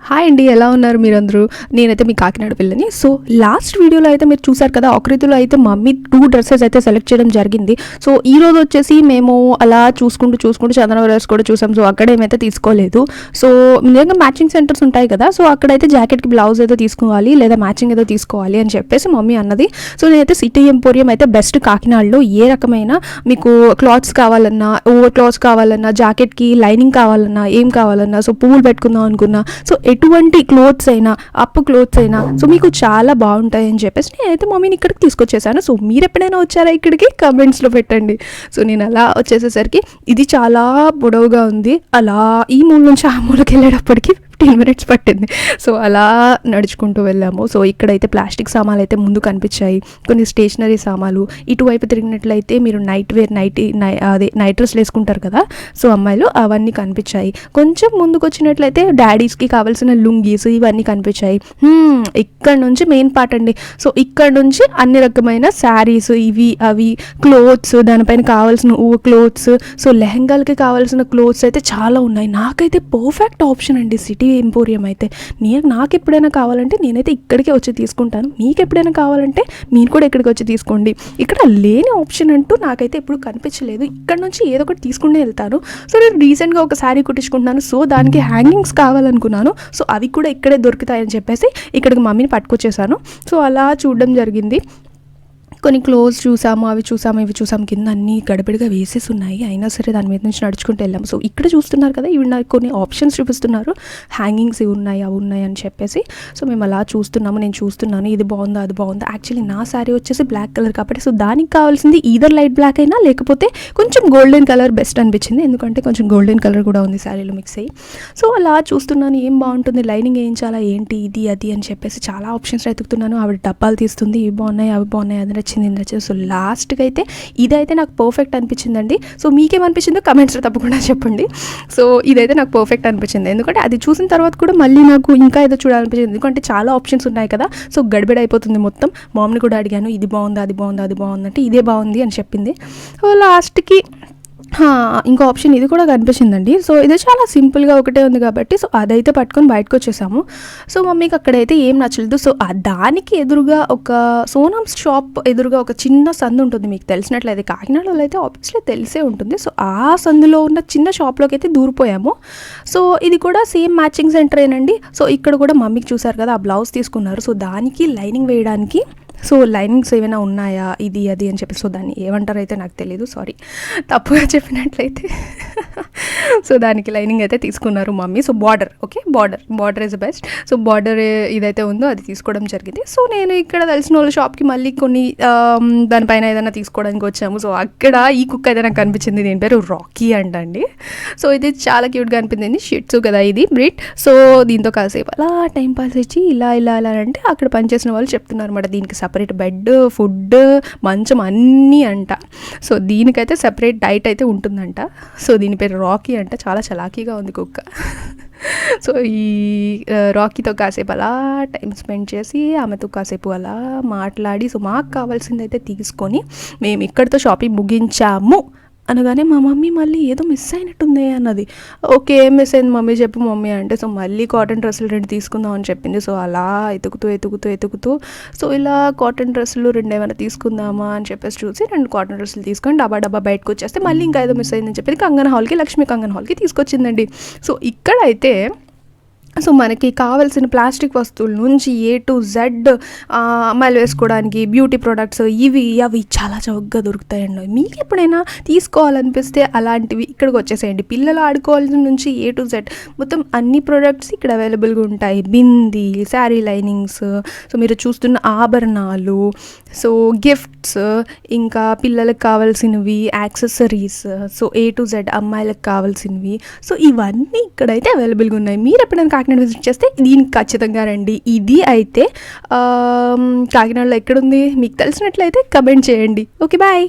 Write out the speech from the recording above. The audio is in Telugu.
హాయ్ అండి, ఎలా ఉన్నారు మీరందరూ? నేనైతే మీ కాకినాడ పిల్లని. సో లాస్ట్ వీడియోలో అయితే మీరు చూసారు కదా, ఆకృతిలో అయితే మమ్మీ 2 డ్రెస్సెస్ అయితే సెలెక్ట్ చేయడం జరిగింది. సో ఈ రోజు వచ్చేసి మేము అలా చూసుకుంటూ చందనవరస్ కూడా చూసాం. సో అక్కడ ఏమైతే తీసుకోలేదు. సో నిజంగా మ్యాచింగ్ సెంటర్స్ ఉంటాయి కదా, సో అక్కడైతే జాకెట్కి బ్లౌజ్ ఏదో తీసుకోవాలి లేదా మ్యాచింగ్ ఏదో తీసుకోవాలి అని చెప్పేసి మమ్మీ అన్నది. సో నేనైతే సిటీ ఎంపోరియం అయితే బెస్ట్. కాకినాడలో ఏ రకమైన మీకు క్లాత్స్ కావాలన్నా, ఓవర్ క్లాత్స్ కావాలన్నా, జాకెట్కి లైనింగ్ కావాలన్నా, ఏం కావాలన్నా, సో పువ్వులు పెట్టుకుందాం అనుకున్నా, సో ఎటువంటి క్లోత్స్ అయినా, అప్ క్లోత్స్ అయినా సో మీకు చాలా బాగుంటాయి అని చెప్పేసి నేనైతే మమ్మీని ఇక్కడికి తీసుకొచ్చేసాను. సో మీరు ఎప్పుడైనా వచ్చారా ఇక్కడికి? కమెంట్స్లో పెట్టండి. సో నేను అలా వచ్చేసేసరికి ఇది చాలా పొడవుగా ఉంది. అలా ఈ మూల నుంచి ఆ మూలకి వెళ్ళేటప్పటికి 15 minutes పట్టింది. సో అలా నడుచుకుంటూ వెళ్ళాము. సో ఇక్కడైతే ప్లాస్టిక్ సామాన్లు అయితే ముందు కనిపించాయి, కొన్ని స్టేషనరీ సామాన్లు. ఇటువైపు తిరిగినట్లయితే మీరు నైట్ నైట్ డ్రెస్లు వేసుకుంటారు కదా, సో అమ్మాయిలు, అవన్నీ కనిపించాయి. కొంచెం ముందుకు వచ్చినట్లయితే డాడీస్కి కావాల్సిన లుంగీస్ ఇవన్నీ కనిపించాయి. ఇక్కడ నుంచి మెయిన్ పార్ట్ అండి. సో ఇక్కడ నుంచి అన్ని రకమైన శారీస్, ఇవి అవి క్లోత్స్, దానిపైన కావాల్సిన క్లోత్స్, సో లెహంగాలకి కావాల్సిన క్లోత్స్ అయితే చాలా ఉన్నాయి. నాకైతే పర్ఫెక్ట్ ఆప్షన్ అండి సిటీ ఎంపోరియం అయితే. నాకు ఎప్పుడైనా కావాలంటే నేనైతే ఇక్కడికే వచ్చి తీసుకుంటాను. మీకు ఎప్పుడైనా కావాలంటే మీరు కూడా ఇక్కడికి వచ్చి తీసుకోండి. ఇక్కడ లేని ఆప్షన్ అంటూ నాకైతే ఎప్పుడు కనిపించలేదు. ఇక్కడ నుంచి ఏదో ఒకటి తీసుకుంటే వెళ్తాను. సో నేను రీసెంట్గా ఒక శారీ కుట్టించుకుంటున్నాను. సో దానికి హ్యాంగింగ్స్ కావాలనుకున్నాను. సో అవి కూడా ఇక్కడే దొరుకుతాయని చెప్పేసి ఇక్కడికి మమ్మీని పట్టుకొచ్చేసాను. సో అలా చూడడం జరిగింది. కొన్ని క్లోత్స్ చూసాము, అవి చూసాము, ఇవి చూసాము. కింద అన్నీ గడబడిగా వేసేసి ఉన్నాయి. అయినా సరే దాని మీద నుంచి నడుచుకుంటూ వెళ్ళాము. సో ఇక్కడ చూస్తున్నారు కదా, ఇవి నాకు కొన్ని ఆప్షన్స్ చూపిస్తున్నారు. హ్యాంగింగ్స్ ఇవి ఉన్నాయి, అవి ఉన్నాయి అని చెప్పేసి. సో మేము అలా చూస్తున్నాము. నేను చూస్తున్నాను, ఇది బాగుందా, అది బాగుందా. యాక్చువల్లీ నా శారీ వచ్చేసి బ్లాక్ కలర్ కాబట్టి సో దానికి కావాల్సింది ఈదర్ లైట్ బ్లాక్ అయినా లేకపోతే కొంచెం గోల్డెన్ కలర్ బెస్ట్ అనిపించింది. ఎందుకంటే కొంచెం గోల్డెన్ కలర్ కూడా ఉంది శారీలో మిక్స్ అయ్యి. సో అలా చూస్తున్నాను, ఏం బాగుంటుంది, లైనింగ్ వేయించాలా ఏంటి, ఇది అది అని చెప్పేసి చాలా ఆప్షన్స్ వెతుకుతున్నాను. ఆవిడ డబ్బాలు తీస్తుంది, ఇవి బాగున్నాయి, అవి బాగున్నాయి, అది నచ్చింది. సో లాస్ట్కి అయితే ఇదైతే నాకు పర్ఫెక్ట్ అనిపించిందండి. సో మీకేమనిపించిందో కమెంట్స్లో తప్పకుండా చెప్పండి. సో ఇదైతే నాకు పర్ఫెక్ట్ అనిపించింది. ఎందుకంటే అది చూసిన తర్వాత కూడా మళ్ళీ నాకు ఇంకా ఏదో చూడాలనిపించింది. ఎందుకంటే చాలా ఆప్షన్స్ ఉన్నాయి కదా, సో గడిబిడ అయిపోతుంది మొత్తం. మామ్ని కూడా అడిగాను, ఇది బాగుందా, అది బాగుందా, అది బాగుందంటే ఇదే బాగుంది అని చెప్పింది. సో లాస్ట్కి ఇంకో ఆప్షన్ ఇది కూడా కనిపించిందండి. సో ఇది చాలా సింపుల్గా ఒకటే ఉంది కాబట్టి సో అదైతే పట్టుకొని బయటకు వచ్చేసాము. సో మమ్మీకి అక్కడైతే ఏం నచ్చలేదు. సో దానికి ఎదురుగా ఒక సోనమ్స్ షాప్ ఎదురుగా ఒక చిన్న సందు ఉంటుంది. మీకు తెలిసినట్లయితే కాకినాడలో అయితే ఆబ్వియస్లీ తెలిసే ఉంటుంది. సో ఆ సందులో ఉన్న చిన్న షాప్లోకి అయితే దూరిపోయాము. సో ఇది కూడా సేమ్ మ్యాచింగ్ సెంటరేనండి. సో ఇక్కడ కూడా మమ్మీకి చూసారు కదా, ఆ బ్లౌజ్ తీసుకున్నారు. సో దానికి లైనింగ్ వేయడానికి సో లైనింగ్స్ ఏమైనా ఉన్నాయా, ఇది అది అని చెప్పి. సో దాన్ని ఏమంటారో అయితే నాకు తెలియదు, సారీ తప్పుగా చెప్పినట్లయితే. సో దానికి లైనింగ్ అయితే తీసుకున్నారు mummy. So border is best. So border ఇదైతే ఉందో అది తీసుకోవడం జరిగింది. సో నేను ఇక్కడ తెలిసిన వాళ్ళ షాప్కి మళ్ళీ కొన్ని దానిపైన ఏదైనా తీసుకోవడానికి వచ్చాము. సో అక్కడ ఈ కుక్క అయితే నాకు కనిపించింది. దీని పేరు రాకీ అండి. సో ఇది చాలా క్యూట్గా అనిపించింది. షిట్సు కదా ఇది బ్రీడ్. సో దీంతో కాసేపు అలా టైం పాస్ ఇచ్చి ఇలా అంటే అక్కడ పనిచేసిన వాళ్ళు చెప్తున్నారు అన్నమాట, దీనికి సపరేట్ బెడ్, ఫుడ్, మంచం అన్నీ అంట. సో దీనికైతే సపరేట్ డైట్ అయితే ఉంటుందంట. సో దీని పేరు రాకీ అంట. చాలా చలాకీగా ఉంది కుక్క. సో ఈ రాకీతో కాసేపు అలా టైం స్పెండ్ చేసి ఆమెతో కాసేపు అలా మాట్లాడి సో మాకు కావాల్సింది అయితే తీసుకొని మేము ఇక్కడితో షాపింగ్ ముగించాము అనగానే మా మమ్మీ మళ్ళీ ఏదో మిస్ అయినట్టుంది అన్నది. ఓకే, ఏం మిస్ అయింది మమ్మీ, చెప్పు మమ్మీ అంటే. సో మళ్ళీ కాటన్ డ్రెస్సులు 2 తీసుకుందాం అని చెప్పింది. సో అలా ఎతుకుతూ సో ఇలా కాటన్ డ్రెస్సులు 2 ఏమైనా తీసుకుందామా అని చెప్పేసి చూసి 2 కాటన్ డ్రెస్సులు తీసుకొని డబ్బా బయటకు వచ్చేస్తే మళ్ళీ ఇంకా ఏదో మిస్ అయిందని చెప్పేది లక్ష్మీ కంగన్ హాల్కి తీసుకొచ్చిందండి. సో ఇక్కడైతే సో మనకి కావాల్సిన ప్లాస్టిక్ వస్తువుల నుంచి A to Z అమ్మాయిలు వేసుకోవడానికి బ్యూటీ ప్రోడక్ట్స్ ఇవి అవి చాలా చౌకగా దొరుకుతాయండి. మీకు ఎప్పుడైనా తీసుకోవాలనిపిస్తే అలాంటివి ఇక్కడికి వచ్చేసేయండి. పిల్లలు ఆడుకోవాల్సిన నుంచి A to Z మొత్తం అన్ని ప్రోడక్ట్స్ ఇక్కడ అవైలబుల్గా ఉంటాయి. బింది, శారీ లైనింగ్స్, సో మీరు చూస్తున్న ఆభరణాలు, సో గిఫ్ట్స్, ఇంకా పిల్లలకు కావాల్సినవి, accessories, so A to Z అమ్మాయిలకు కావాల్సినవి. సో ఇవన్నీ ఇక్కడైతే అవైలబుల్గా ఉన్నాయి. మీరు ఎప్పుడైనా కాకినాడ విజిట్ చేస్తే దీనికి ఖచ్చితంగా రండి. ఇది అయితే కాకినాడలో ఎక్కడుంది మీకు తెలిసినట్లయితే కమెంట్ చేయండి. Okay, bye.